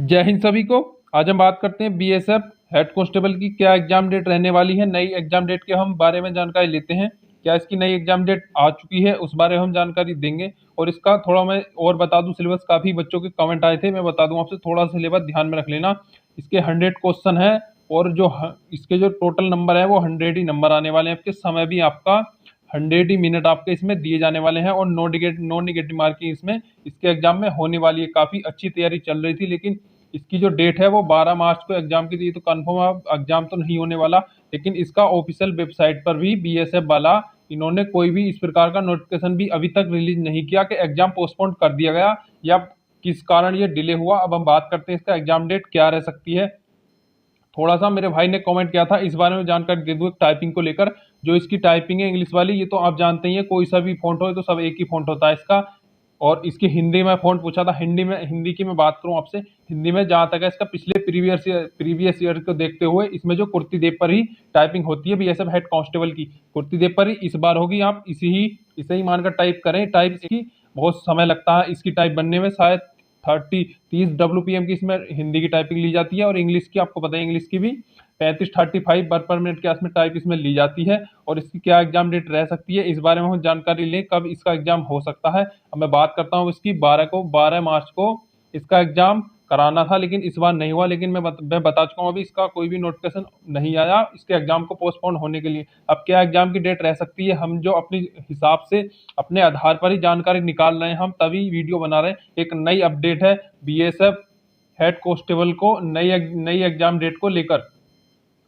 जय हिंद सभी को। आज हम बात करते हैं बीएसएफ हेड कांस्टेबल की क्या एग्जाम डेट रहने वाली है। नई एग्जाम डेट के हम बारे में जानकारी लेते हैं। क्या इसकी नई एग्जाम डेट आ चुकी है, उस बारे में हम जानकारी देंगे। और इसका थोड़ा मैं और बता दूं, सिलेबस काफ़ी बच्चों के कमेंट आए थे, मैं बता दूं आपसे, थोड़ा सिलेबस ध्यान में रख लेना। इसके 100 क्वेश्चन है और इसके जो टोटल नंबर है वो 100 ही नंबर आने वाले हैं आपके। समय भी आपका 100 ही मिनट आपके इसमें दिए जाने वाले हैं और नो निगेटिव मार्किंग इसमें इसके एग्जाम में होने वाली है। काफ़ी अच्छी तैयारी चल रही थी, लेकिन इसकी जो डेट है वो 12 मार्च को एग्जाम की थी। तो कंफर्म एग्जाम तो नहीं होने वाला, लेकिन इसका ऑफिशियल वेबसाइट पर भी बीएसएफ वाला इन्होंने कोई भी इस प्रकार का नोटिफिकेशन भी अभी तक रिलीज नहीं किया कि एग्जाम पोस्टपोन कर दिया गया या किस कारण ये डिले हुआ। अब हम बात करते हैं इसका एग्जाम डेट क्या रह सकती है। थोड़ा सा मेरे भाई ने कमेंट किया था, इस बारे में जानकारी दे दूं एक टाइपिंग को लेकर। जो इसकी टाइपिंग है इंग्लिश वाली, ये तो आप जानते ही हैं, कोई सा भी फॉन्ट हो तो सब एक ही फॉन्ट होता है इसका। और इसकी हिंदी में फॉन्ट पूछा था, हिंदी की मैं बात करूं आपसे। हिंदी में जहां तक है इसका पिछले प्रीवियस ईयर को देखते हुए इसमें जो कुर्ती देव पर ही टाइपिंग होती है बीएसएफ हेड कांस्टेबल की, कुर्ती देव पर ही इस बार होगी। आप इसे ही मानकर टाइप करें। टाइप इसकी बहुत समय लगता है इसकी टाइप बनने में, शायद 30 की इसमें हिंदी की टाइपिंग ली जाती है। और इंग्लिश की आपको पता है, इंग्लिश की भी 35 वर्ड पर मिनट के आसपास टाइप इसमें ली जाती है। और इसकी क्या एग्जाम डेट रह सकती है, इस बारे में हम जानकारी लें कब इसका एग्जाम हो सकता है। अब मैं बात करता हूँ इसकी। 12 मार्च को इसका एग्जाम कराना था, लेकिन इस बार नहीं हुआ। लेकिन मैं बता चुका हूँ, अभी इसका कोई भी नोटिफिकेशन नहीं आया इसके एग्जाम को पोस्टपोन होने के लिए। अब क्या एग्जाम की डेट रह सकती है, हम जो अपने हिसाब से अपने आधार पर ही जानकारी निकाल रहे हैं, हम तभी वीडियो बना रहे हैं। एक नई अपडेट है बीएसएफ हेड कांस्टेबल को नई एग्जाम डेट को लेकर।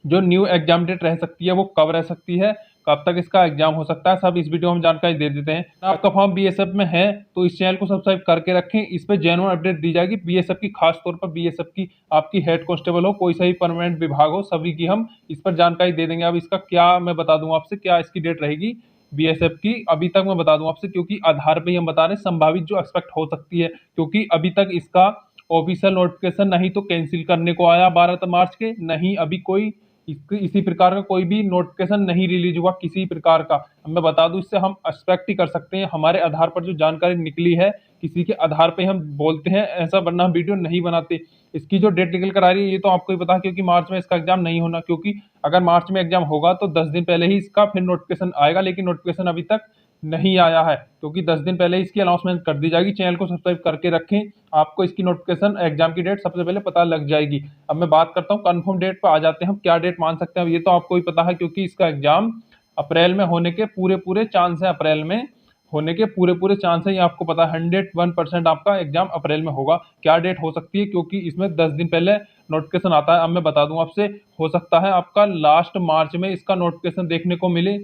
जो न्यू एग्जाम डेट रह सकती है वो कब रह सकती है, कब तक इसका एग्जाम हो सकता है, सब इस वीडियो में हम जानकारी दे देते हैं। आपका फॉर्म बीएसएफ में है तो इस चैनल को सब्सक्राइब करके रखें। इस पर जेन्युइन अपडेट दी जाएगी बीएसएफ की, खास तौर पर बीएसएफ की। आपकी हेड कांस्टेबल हो, कोई सा भी परमानेंट विभाग हो, सभी की हम इस पर जानकारी दे देंगे। अब इसका क्या मैं बता दूं आपसे, क्या इसकी डेट रहेगी बीएसएफ की, अभी तक मैं बता दूं आपसे, क्योंकि आधार पे ही हम बता रहे हैं संभावित जो एक्सपेक्ट हो सकती है। क्योंकि अभी तक इसका ऑफिशियल नोटिफिकेशन नहीं तो कैंसिल करने को आया 12 मार्च के, नहीं अभी कोई इसी प्रकार का कोई भी नोटिफिकेशन नहीं रिलीज हुआ किसी प्रकार का। अब मैं बता दूं, इससे हम एक्सपेक्ट ही कर सकते हैं हमारे आधार पर जो जानकारी निकली है, किसी के आधार पे हम बोलते हैं ऐसा, वरना हम वीडियो नहीं बनाते। इसकी जो डेट निकल कर आ रही है ये तो आपको ही पता है, क्योंकि मार्च में इसका एग्जाम नहीं होना। क्योंकि अगर मार्च में एग्जाम होगा तो 10 दिन पहले ही इसका फिर नोटिफिकेशन आएगा, लेकिन नोटिफिकेशन अभी तक नहीं आया है, क्योंकि 10 दिन पहले इसकी अनाउंसमेंट कर दी जाएगी। चैनल को सब्सक्राइब करके रखें, आपको इसकी नोटिफिकेशन एग्जाम की डेट सबसे पहले पता लग जाएगी। अब मैं बात करता हूँ कंफर्म डेट पर आ जाते हैं, हम क्या डेट मान सकते हैं। अब ये तो आपको ही पता है, क्योंकि इसका एग्जाम अप्रैल में होने के पूरे पूरे चांस है, अप्रैल में होने के पूरे पूरे चांस है, ये आपको पता है। 101% आपका एग्जाम अप्रैल में होगा। क्या डेट हो सकती है, क्योंकि इसमें 10 दिन पहले नोटिफिकेशन आता है। अब मैं बता दूं आपसे, हो सकता है आपका लास्ट मार्च में इसका नोटिफिकेशन देखने को मिले।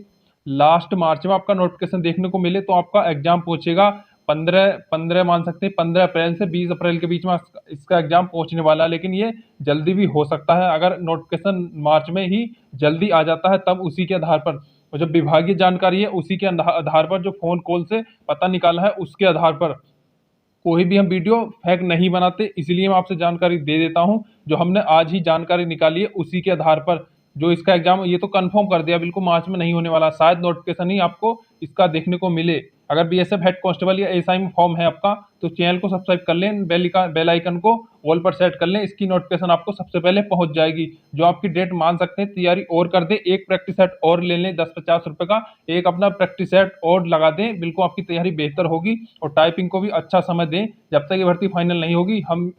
लास्ट मार्च में आपका नोटिफिकेशन देखने को मिले तो आपका एग्जाम पहुंचेगा 15 मान सकते हैं 15 अप्रैल से 20 अप्रैल के बीच में इसका एग्जाम पहुंचने वाला है। लेकिन ये जल्दी भी हो सकता है, अगर नोटिफिकेशन मार्च में ही जल्दी आ जाता है तब उसी के आधार पर, और जो विभागीय जानकारी है उसी के आधार पर, जो फोन कॉल से पता निकाला है उसके आधार पर कोई भी हम वीडियो फेक नहीं बनाते। इसलिए मैं आपसे जानकारी दे देता हूं, जो हमने आज ही जानकारी निकाली है उसी के आधार पर। जो इसका एग्जाम ये तो कंफर्म कर दिया बिल्कुल मार्च में नहीं होने वाला, शायद नोटिफिकेशन ही आपको इसका देखने को मिले। अगर बीएसएफ हेड कांस्टेबल या एसआई में फॉर्म है आपका, तो चैनल को सब्सक्राइब कर लें, बेल आइकन को ऑल पर सेट कर लें, इसकी नोटिफिकेशन आपको सबसे पहले पहुंच जाएगी। जो आपकी डेट मान सकते हैं, तैयारी और कर दें, एक प्रैक्टिस सेट और ले लें 10-50 रुपए का, एक अपना प्रैक्टिस सेट और लगा दें, बिल्कुल आपकी तैयारी बेहतर होगी। और टाइपिंग को भी अच्छा समय दें, जब तक ये भर्ती फाइनल नहीं होगी हम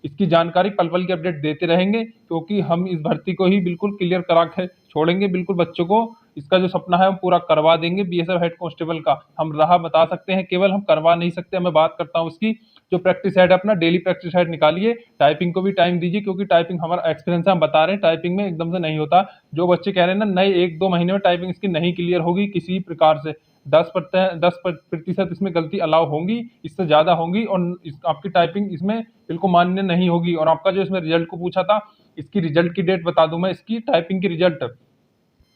इसकी जानकारी पल पल की अपडेट देते रहेंगे, क्योंकि हम इस भर्ती को ही बिल्कुल क्लियर करा के छोड़ेंगे। बिल्कुल बच्चों को इसका जो सपना है हम पूरा करवा देंगे। बीएसएफ हेड कांस्टेबल का हम राह बता सकते हैं, केवल हम करवा नहीं सकते। मैं बात करता हूँ उसकी जो प्रैक्टिस हेड है, अपना डेली प्रैक्टिस हेड निकालिए, टाइपिंग को भी टाइम दीजिए, क्योंकि टाइपिंग हमारा एक्सपीरियंस है, हम बता रहे हैं टाइपिंग में एकदम से नहीं होता। जो बच्चे कह रहे हैं ना नए 1-2 महीने में टाइपिंग इसकी नहीं क्लियर होगी किसी प्रकार से, 10% इसमें गलती अलाउ होंगी, इससे ज्यादा होंगी, और आपकी टाइपिंग इसमें बिल्कुल मान्य नहीं होगी। और आपका जो इसमें रिजल्ट को पूछा था, इसकी रिजल्ट की डेट बता दूं मैं, इसकी टाइपिंग की रिजल्ट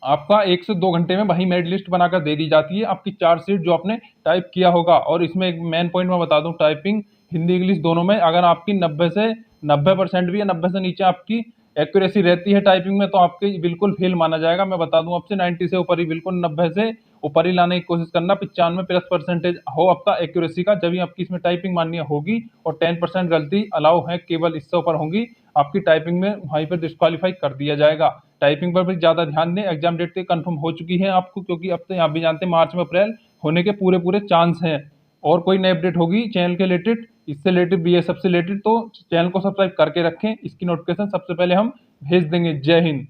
आपका 1 से 2 घंटे में वही मेरिट लिस्ट बनाकर दे दी जाती है, आपकी चार्जशीट जो आपने टाइप किया होगा। और इसमें एक मेन पॉइंट मैं बता दूं, टाइपिंग हिंदी इंग्लिश दोनों में अगर आपकी 90% भी या 90 से नीचे आपकी एक्यूरेसी रहती है टाइपिंग में, तो आपकी बिल्कुल फेल माना जाएगा। मैं बता दूं आपसे 90 से ऊपर ही बिल्कुल 90 से ऊपर ही लाने की कोशिश करना, 95+% हो आपका एक्यूरेसी का, जब भी आपकी इसमें टाइपिंग मान्य होगी। और 10% गलती अलाउ है, केवल इससे ऊपर होंगी आपकी टाइपिंग में वहीं पर डिस्क्वालीफाई कर दिया जाएगा। टाइपिंग पर भी ज्यादा ध्यान दें, एग्जाम डेट कंफर्म हो चुकी है आपको, क्योंकि अब तो आप भी जानते हैं मार्च में अप्रैल होने के पूरे पूरे चांस हैं। और कोई नई अपडेट होगी चैनल के रिलेटेड, इससे रिलेटेड, बीएसएफ से रिलेटेड, तो चैनल को सब्सक्राइब करके रखें, इसकी नोटिफिकेशन सबसे पहले हम भेज देंगे। जय हिंद।